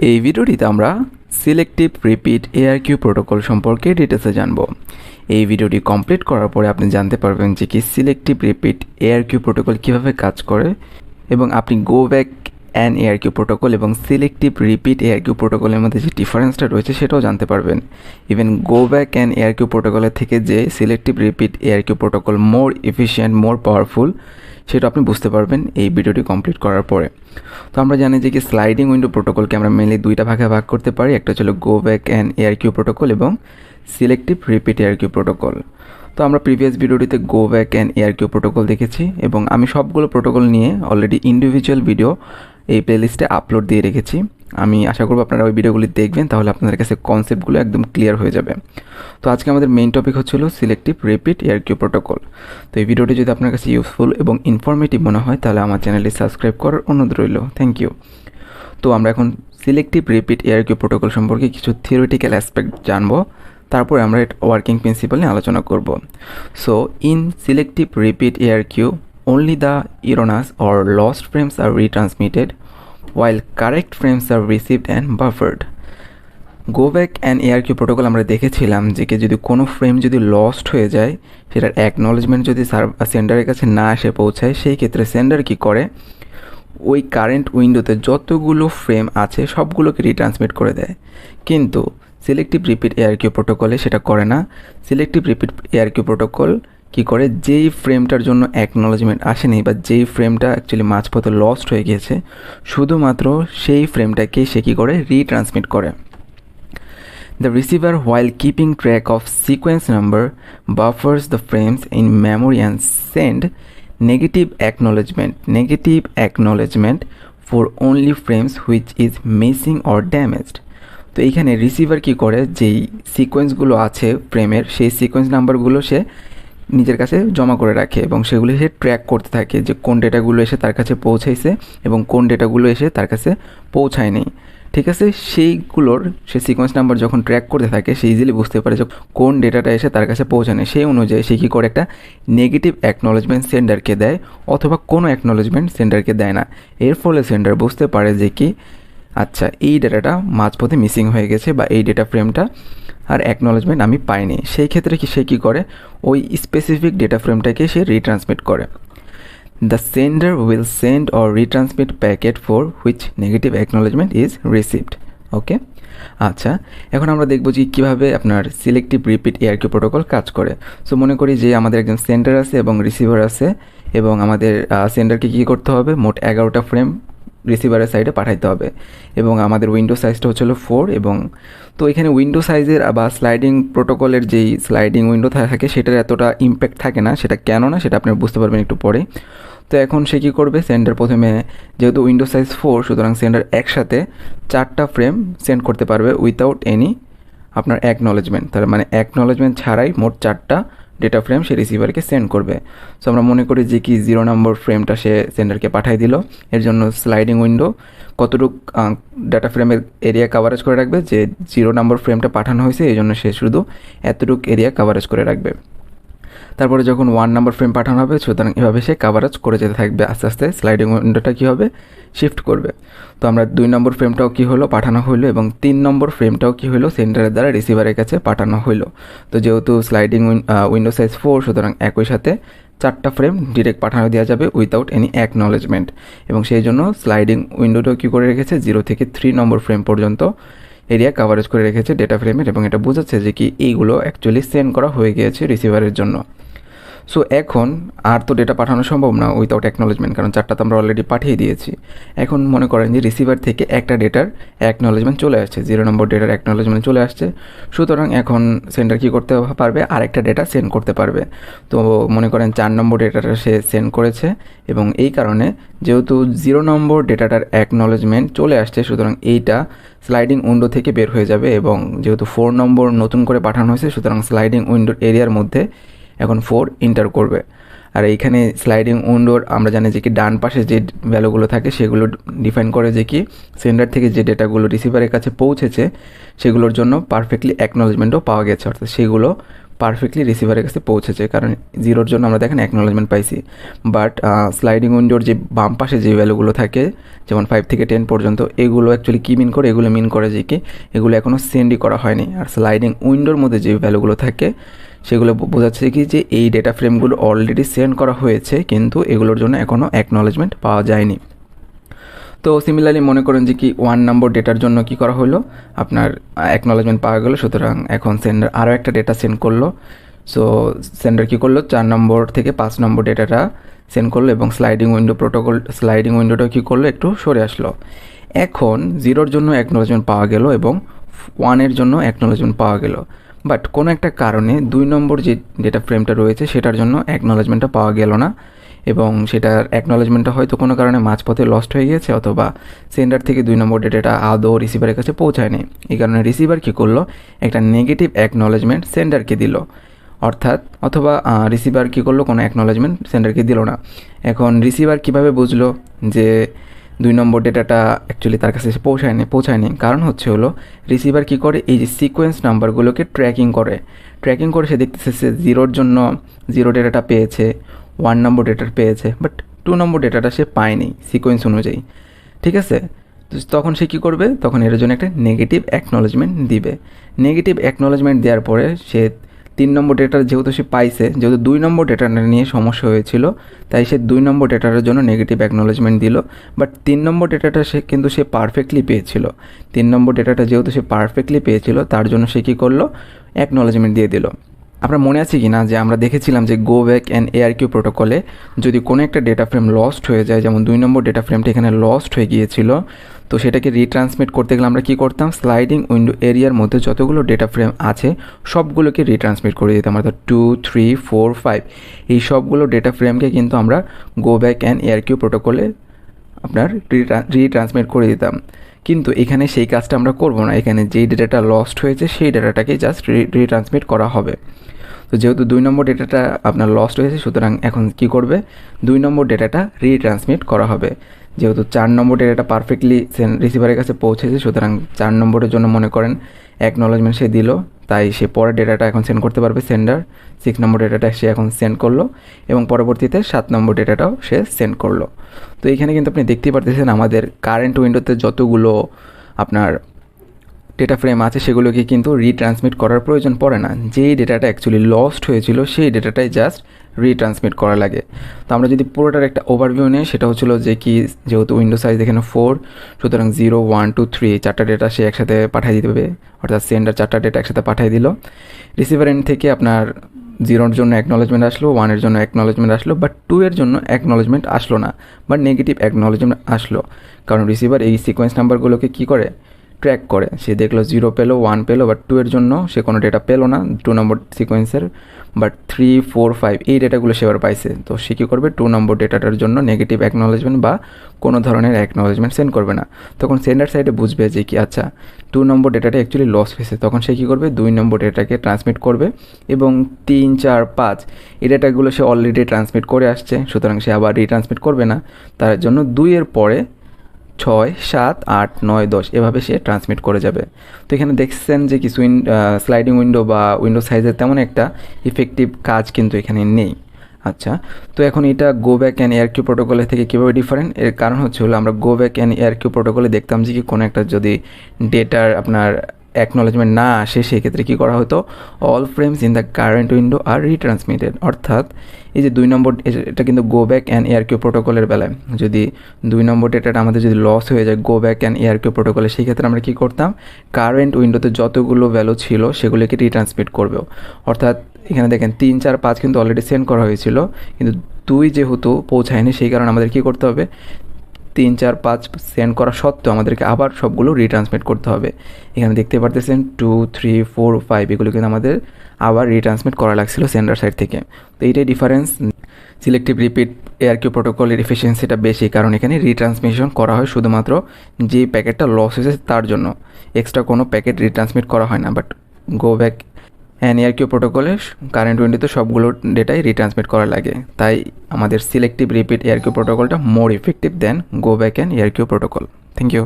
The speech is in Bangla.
এই ভিডিওটিতে আমরা সিলেক্টিভ রিপিট ARQ প্রোটোকল সম্পর্কে ডিটেলসে জানব। এই ভিডিওটি কমপ্লিট করার পরে আপনি জানতে পারবেন যে কি সিলেক্টিভ রিপিট ARQ প্রোটোকল কিভাবে কাজ করে এবং আপনি গো ব্যাক অ্যান্ড ARQ প্রোটোকল এবং সিলেক্টিভ রিপিট ARQ প্রোটোকলের মধ্যে যে ডিফারেন্সটা রয়েছে সেটাও জানতে পারবেন। Even go back and ARQ প্রোটোকলের থেকে যে সিলেক্টিভ রিপিট ARQ প্রোটোকল মোর এফিশিয়েন্ট, মোর পাওয়ারফুল, সেটা আপনি বুঝতে পারবেন এই ভিডিওটি কমপ্লিট করার পরে। তো আমরা জানি যে কি স্লাইডিং উইন্ডো প্রোটোকলকে আমরা মেনলি দুইটা ভাগে ভাগ করতে পারি। একটা হলো গো ব্যাক অ্যান্ড ARQ প্রোটোকল এবং সিলেক্টিভ রিপিট ARQ প্রোটোকল। তো আমরা প্রিভিয়াস ভিডিওটিতে গো ব্যাক অ্যান্ড ARQ প্রোটোকল দেখেছি এবং আমি সবগুলো প্রোটোকল নিয়ে অলরেডি ইন্ডিভিজুয়াল ভিডিও এই প্লেলিস্টে আপলোড দিয়ে রেখেছি। আমি আশা করব আপনারা ওই ভিডিওগুলি দেখবেন, তাহলে আপনাদের কাছে কনসেপ্টগুলো একদম ক্লিয়ার হয়ে যাবে। তো আজকে আমাদের মেইন টপিক হচ্ছিল সিলেক্টিভ রিপিট ARQ প্রোটোকল। তো এই ভিডিওটি যদি আপনার কাছে ইউজফুল এবং ইনফরমেটিভ মনে হয় তাহলে আমার চ্যানেলটি সাবস্ক্রাইব করার অনুরোধ রইল। Thank you. তো আমরা এখন সিলেক্টিভ রিপিট ARQ প্রোটোকল সম্পর্কে কিছু থিওরিটিক্যাল অ্যাসপেক্ট জানবো, তারপরে আমরা এর ওয়ার্কিং প্রিন্সিপাল নিয়ে আলোচনা করব। So in selective repeat ARQ only the erroneous or lost frames are retransmitted while correct frames are received and buffered. Go back and ARQ protocol আমরা দেখেছিলাম যে যদি কোনো ফ্রেম যদি লস্ট হয়ে যায়, সেটার অ্যাকনলেজমেন্ট যদি সেন্ডারের কাছে না এসে পৌঁছায়, সেই ক্ষেত্রে সেন্ডার কী করে, ওই কারেন্ট উইন্ডোতে যতগুলো ফ্রেম আছে সবগুলোকে রিট্রান্সমিট করে দেয়। কিন্তু সিলেক্টিভ রিপিট ARQ প্রোটোকলে সেটা করে না। সিলেক্টিভ রিপিট ARQ প্রোটোকল কী করে, যেই ফ্রেমটার জন্য অ্যাকনলেজমেন্ট আসেনি বা যেই ফ্রেমটা অ্যাকচুয়ালি মাঝপথে লস্ট হয়ে গিয়েছে, শুধুমাত্র সেই ফ্রেমটাকেই সে কী করে, রিট্রান্সমিট করে। The receiver, while keeping track of sequence number, buffers the frames in memory and send negative acknowledgement for only frames which is missing or damaged. তো এইখানে রিসিভার কী করে, যেই সিকোয়েন্সগুলো আছে ফ্রেমের, সেই সিকোয়েন্স নাম্বারগুলো সে নিজের কাছে জমা করে রাখে এবং সেগুলি সে ট্র্যাক করতে থাকে যে কোন ডেটাগুলো এসে তার কাছে পৌঁছাইছে এবং কোন ডেটাগুলো এসে তার কাছে পৌঁছায়নি। ঠিক আছে, সেইগুলোর সে সিকোয়েন্স নাম্বার যখন ট্র্যাক করতে থাকে, সে ইজিলি বুঝতে পারে যে কোন ডেটাটা এসে তার কাছে পৌঁছানে। সেই অনুযায়ী সে কী করে, একটা নেগেটিভ অ্যাকনলেজমেন্ট সেন্ডারকে দেয় অথবা কোনো অ্যাকনলেজমেন্ট সেন্ডারকে দেয় না। এর ফলে সেন্ডার বুঝতে পারে যে কি, আচ্ছা এই ডেটাটা মাঝপথে মিসিং হয়ে গেছে বা এই ডেটা ফ্রেমটা আর অ্যাকনলেজমেন্ট আমি পাইনি। সেই ক্ষেত্রে সে কী করে, ওই স্পেসিফিক ডেটা ফ্রেমটাকে সে রিট্রান্সমিট করে। The sender will send or retransmit packet for which negative acknowledgement is received. ওকে, আচ্ছা এখন আমরা দেখব যে কীভাবে আপনার সিলেক্টিভ রিপিট ARQ প্রোটোকল কাজ করে। সো মনে করি যে আমাদের একজন সেন্ডার আছে এবং রিসিভার আছে এবং আমাদের সেন্ডারকে কী করতে হবে, মোট 11টা ফ্রেম রিসিভারের সাইডে পাঠাইতে হবে এবং আমাদের উইন্ডো সাইজটা হচ্ছিল 4। এবং তো এখানে উইন্ডো সাইজের বা স্লাইডিং প্রোটোকলের যেই স্লাইডিং উইন্ডো থাকে সেটার এতটা ইম্প্যাক্ট থাকে না। সেটা কেন না সেটা আপনি বুঝতে পারবেন একটু পরে। তো এখন সে কী করবে, সেন্ডার প্রথমে যেহেতু উইন্ডো সাইজ 4, সুতরাং সেন্ডার একসাথে 4টা ফ্রেম সেন্ড করতে পারবে উইথাউট এনি আপনার অ্যাকনলেজমেন্ট। তার মানে অ্যাকনলেজমেন্ট ছাড়াই মোট 4টা ডেটা ফ্রেম সে রিসিভারকে সেন্ড করবে। সো আমরা মনে করি যে কি 0 নম্বর ফ্রেমটা সে সেন্ডারকে পাঠিয়ে দিল। এর জন্য স্লাইডিং উইন্ডো কতটুকু ডাটা ফ্রেমের এরিয়া কাভারেজ করে রাখবে, যে 0 নম্বর ফ্রেমটা পাঠানো হয়েছে এই জন্য সে শুধু এতটুকু এরিয়া কাভারেজ করে রাখবে। তারপরে যখন 1 নম্বর ফ্রেম পাঠানো হবে, সুতরাং এভাবে সে কাভারেজ করে যেতে থাকবে। আস্তে আস্তে স্লাইডিং উইন্ডোটা কী হবে, শিফট করবে। তো আমরা 2 নম্বর ফ্রেমটাও কী হলো, পাঠানো হইলো এবং 3 নম্বর ফ্রেমটাও কী হলো, সেন্ডারের দ্বারা রিসিভারের কাছে পাঠানো হইলো। তো যেহেতু স্লাইডিং উইন্ডো সাইজ 4, সুতরাং একই সাথে 4টা ফ্রেম ডিরেক্ট পাঠানো দেওয়া যাবে উইথাউট এনি অ্যাকনলেজমেন্ট। এবং সেই জন্য স্লাইডিং উইন্ডোটাও কী করে রেখেছে, 0 থেকে 3 নম্বর ফ্রেম পর্যন্ত এরিয়া কাভারেজ করে রেখেছে ডেটা ফ্রেমের, এবং এটা বোঝাচ্ছে যে কি এইগুলো অ্যাকচুয়ালি সেন্ড করা হয়ে গিয়েছে রিসিভারের জন্য। সো এখন আর তো ডেটা পাঠানো সম্ভব না উইথাউট অ্যাকনলেজমেন্ট, কারণ 4টা তো আমরা অলরেডি পাঠিয়ে দিয়েছি। এখন মনে করেন যে রিসিভার থেকে একটা ডেটার অ্যাকনলেজমেন্ট চলে আসছে, 0 নম্বর ডেটার অ্যাকনলেজমেন্ট চলে আসছে। সুতরাং এখন সেন্ডার কী করতে পারবে, আরেকটা ডেটা সেন্ড করতে পারবে। তো মনে করেন 4 নম্বর ডেটাটা সে সেন্ড করেছে এবং এই কারণে যেহেতু 0 নম্বর ডেটাটার অ্যাকনলেজমেন্ট চলে আসছে, সুতরাং এইটা স্লাইডিং উইন্ডো থেকে বের হয়ে যাবে। এবং যেহেতু 4 নম্বর নতুন করে পাঠানো হয়েছে, সুতরাং স্লাইডিং উইন্ডোর এরিয়ার মধ্যে এখন 4 এন্টার করবে। আর এইখানে স্লাইডিং উইন্ডোর আমরা জানি যে কি ডান পাশে যে ভ্যালুগুলো থাকে সেগুলো ডিফাইন করে যে কি সেন্ডার থেকে যে ডেটাগুলো রিসিভারের কাছে পৌঁছেছে সেগুলোর জন্য পারফেক্টলি অ্যাকনোলেজমেন্টও পাওয়া গেছে, অর্থাৎ সেগুলো পারফেক্টলি রিসিভারের কাছে পৌঁছেছে, কারণ জিরোর জন্য আমরা দেখেন অ্যাকনোলেজমেন্ট পাইছি। বাট স্লাইডিং উইন্ডোর যে বাম পাশে যে ভ্যালুগুলো থাকে যেমন 5 থেকে 10 পর্যন্ত, এগুলো অ্যাকচুয়ালি কী মিন করে, এগুলো মিন করে যে কি এগুলো এখনও সেন্ডই করা হয়নি। আর স্লাইডিং উইন্ডোর মধ্যে যে ভ্যালুগুলো থাকে সেগুলো বোঝাচ্ছে কি যে এই ডেটা ফ্রেমগুলো অলরেডি সেন্ড করা হয়েছে, কিন্তু এগুলোর জন্য এখনও অ্যাকনোলেজমেন্ট পাওয়া যায়নি। তো সিমিলারলি মনে করেন যে কি 1 নম্বর ডেটার জন্য কি করা হলো, আপনার অ্যাকনোলেজমেন্ট পাওয়া গেলো, সুতরাং এখন সেন্ডার আরও একটা ডেটা সেন্ড করলো। সো সেন্ডার কী করলো, 4 নম্বর থেকে 5 নম্বর ডেটাটা সেন্ড করলো এবং স্লাইডিং উইন্ডোটা কী করলো, একটু সরে আসলো। এখন 0-র জন্য অ্যাকনোলেজমেন্ট পাওয়া গেল এবং 1-এর জন্য অ্যাকনোলেজমেন্ট পাওয়া গেল। বাট কোনো একটা কারণে 2 নম্বর যে ডেটা ফ্রেমটা রয়েছে সেটার জন্য অ্যাকনোলেজমেন্টটা পাওয়া গেল না, এবং সেটার অ্যাকনোলেজমেন্টটা হয়তো কোনো কারণে মাঝপথে লস্ট হয়ে গিয়েছে, অথবা সেন্ডার থেকে 2 নম্বর ডেটাটা আদৌ রিসিভারের কাছে পৌঁছায়নি। এই কারণে রিসিভার কী করলো, একটা নেগেটিভ অ্যাকনোলেজমেন্ট সেন্ডারকে দিল, অর্থাৎ অথবা রিসিভার কী করলো, কোনো অ্যাকনোলেজমেন্ট সেন্ডারকে দিল না। এখন রিসিভার কীভাবে বুঝলো যে 2 নম্বর ডেটাটা অ্যাকচুয়ালি তার কাছে পৌঁছায়নি? কারণ হলো রিসিভার কী করে, এই যে সিকোয়েন্স নাম্বারগুলোকে ট্র্যাকিং করে সে দেখতেছে সে 0-র জন্য 0 ডেটাটা পেয়েছে, 1 নম্বর ডেটার পেয়েছে, বাট 2 নম্বর ডেটাটা সে পায়নি সিকোয়েন্স অনুযায়ী। ঠিক আছে, তো তখন সে কী করবে, তখন এর জন্য একটা নেগেটিভ অ্যাকনোলেজমেন্ট দিবে। নেগেটিভ অ্যাকনোলেজমেন্ট দেওয়ার পরে সে 3 নম্বর ডেটা যেহেতু সে পাইছে, যেহেতু 2 নম্বর ডেটাটা নিয়ে সমস্যা হয়েছিল, তাই সে 2 নম্বর ডেটাটার জন্য নেগেটিভ অ্যাকনোলেজমেন্ট দিল। বাট 3 নম্বর ডেটাটা সে পারফেক্টলি পেয়েছিল। 3 নম্বর ডেটাটা যেহেতু সে পারফেক্টলি পেয়েছিল, তার জন্য সে কী করলো, অ্যাকনোলেজমেন্ট দিয়ে দিল। আপনার মনে আছে কি না যে আমরা দেখেছিলাম যে গো ব্যাক অ্যান্ড ARQ প্রোটোকলে যদি কোনো একটা ডেটা ফ্রেম লস্ট হয়ে যায়, যেমন 2 নম্বর ডেটা ফ্রেমটা এখানে লস্ট হয়ে গিয়েছিল, তো সেটাকে রিট্রান্সমিট করতে গেলে আমরা কী করতাম, স্লাইডিং উইন্ডো এরিয়ার মধ্যে যতগুলো ডেটা ফ্রেম আছে সবগুলোকে রিট্রান্সমিট করে দিতাম, অর্থাৎ 2, 3, 4, 5 এই সবগুলো ডেটা ফ্রেমকে কিন্তু আমরা গো ব্যাক অ্যান্ড ARQ প্রোটোকলে আপনার রিট্রান্সমিট করে দিতাম। কিন্তু এখানে সেই কাজটা আমরা করব না, এখানে যেই ডেটাটা লস্ট হয়েছে সেই ডেটাটাকে জাস্ট রিট্রান্সমিট করা হবে। তো যেহেতু 2 নম্বর ডেটাটা আপনার লস্ট হয়েছে, সুতরাং এখন কি করবে, 2 নম্বর ডেটাটা রিট্রান্সমিট করা হবে। যেহেতু 4 নম্বর ডেটাটা পারফেক্টলি রিসিভারের কাছে পৌঁছেছে, সুতরাং 4 নম্বরের জন্য মনে করেন অ্যাকনোলেজমেন্ট সে দিল, তাই সে পরের ডেটাটা এখন সেন্ড করতে পারবে সেন্ডার। 6 নম্বর ডেটাটা সে এখন সেন্ড করলো এবং পরবর্তীতে 7 নম্বর ডেটাটাও সে সেন্ড করলো। তো এখানে কিন্তু আপনি দেখতেই পারতেছেন আমাদের কারেন্ট উইন্ডোতে যতগুলো আপনার ডেটা ফ্রেম আছে সেগুলোকে কিন্তু রিট্রান্সমিট করার প্রয়োজন পড়ে না। যেই ডেটাটা অ্যাকচুয়ালি লস্ট হয়েছিল সেই ডেটাটাই জাস্ট রিট্রান্সমিট করা লাগে। তো আমরা যদি পুরোটার একটা ওভারভিউ নিই, সেটা হচ্ছিলো যে কি, যেহেতু উইন্ডো সাইজ এখানে 4, সুতরাং 0, 1, 2, 3 চারটা ডেটা সে একসাথে পাঠিয়ে দিতে হবে, অর্থাৎ সেন্ডার চারটা ডেটা একসাথে পাঠিয়ে দিল। রিসিভার এন্ড থেকে আপনার 0-র জন্য অ্যাকনোলেজমেন্ট আসলো, 1-এর জন্য অ্যাকনোলেজমেন্ট আসলো, বাট 2-এর জন্য অ্যাকনোলেজমেন্ট আসলো না, বাট নেগেটিভ অ্যাকনোলেজমেন্ট আসলো। কারণ রিসিভার এই সিকোয়েন্স নাম্বারগুলোকে কী করে, ট্র্যাক করে। সে দেখলো 0 পেলো, 1 পেলো, বাট 2-এর জন্য সে কোনো ডেটা পেলো না 2 নম্বর সিকোয়েন্সের, বাট 3, 4, 5 এই ডেটাগুলো সে আবার পাইছে। তো সে কী করবে, 2 নম্বর ডেটাটার জন্য নেগেটিভ অ্যাকনোলেজমেন্ট বা কোনো ধরনের অ্যাকনোলেজমেন্ট সেন্ড করবে না। তখন সেন্ডার সাইডে বুঝবে যে কি, আচ্ছা 2 নম্বর ডেটাটা অ্যাকচুয়ালি লস হয়েছে, তখন সে কী করবে, 2 নম্বর ডেটাকে ট্রান্সমিট করবে এবং 3, 4, 5 এই ডেটাগুলো সে অলরেডি ট্রান্সমিট করে আসছে, সুতরাং সে আবার রিট্রান্সমিট করবে না। তার জন্য 2-এর পরে 6, 7, 8, 9, 10 এভাবে সে ট্রান্সমিট করে যাবে। তো এখানে দেখছেন যে কিছু স্লাইডিং উইন্ডো বা উইন্ডো সাইজের তেমন একটা ইফেক্টিভ কাজ কিন্তু এখানে নেই। আচ্ছা, তো এখন এটা গো ব্যাক অ্যান্ড ARQ প্রোটোকলের থেকে কীভাবে ডিফারেন্ট, এর কারণ হলো আমরা গো ব্যাক অ্যান্ড ARQ প্রোটোকলে দেখতাম যে কি কোনো একটা যদি ডেটার আপনার অ্যাকনোলেজমেন্ট না আসে, সেক্ষেত্রে কী করা হতো, all frames in the current window আর রিট্রান্সমিটেড। অর্থাৎ এই যে 2 নম্বর, এটা কিন্তু গো ব্যাক অ্যান্ড ARQ প্রোটোকলের বেলায় যদি 2 নম্বর ডেটাটা আমাদের যদি লস হয়ে যায় গো ব্যাক অ্যান্ড ARQ প্রোটোকলে, সেই ক্ষেত্রে আমরা কী করতাম, কারেন্ট উইন্ডোতে যতগুলো ভ্যালু ছিল সেগুলোকে রিট্রান্সমিট করবেও। অর্থাৎ এখানে দেখেন 3, 4, 5 কিন্তু অলরেডি সেন্ড করা হয়েছিল, কিন্তু 2 যেহেতু পৌঁছায়নি, সেই কারণে আমাদের কী করতে হবে, 3, 4, 5 সেন্ড করা সত্ত্বেও আমাদেরকে আবার সবগুলো রিট্রান্সমিট করতে হবে। এখানে দেখতে পারতেছেন 2, 3, 4, 5 এগুলো কিন্তু আমাদের আবার রিট্রান্সমিট করা লাগছিল সেন্ডার সাইড থেকে। তো এইটাই ডিফারেন্স। সিলেক্টিভ রিপিট ARQ প্রোটোকলের এফিসিয়েন্সিটা বেশি, কারণ এখানে রিট্রান্সমিশন করা হয় শুধুমাত্র যেই প্যাকেটটা লস হয়েছে তার জন্য, এক্সট্রা কোনো প্যাকেট রিট্রান্সমিট করা হয় না। But go back and ARQ প্রোটোকলে কারেন্ট উইন্ডোতে সবগুলো ডেটাই রিট্রান্সমিট করা লাগে, তাই আমাদের সিলেক্টিভ রিপিট ARQ প্রোটোকলটা more effective than go back and ARQ protocol. Thank you.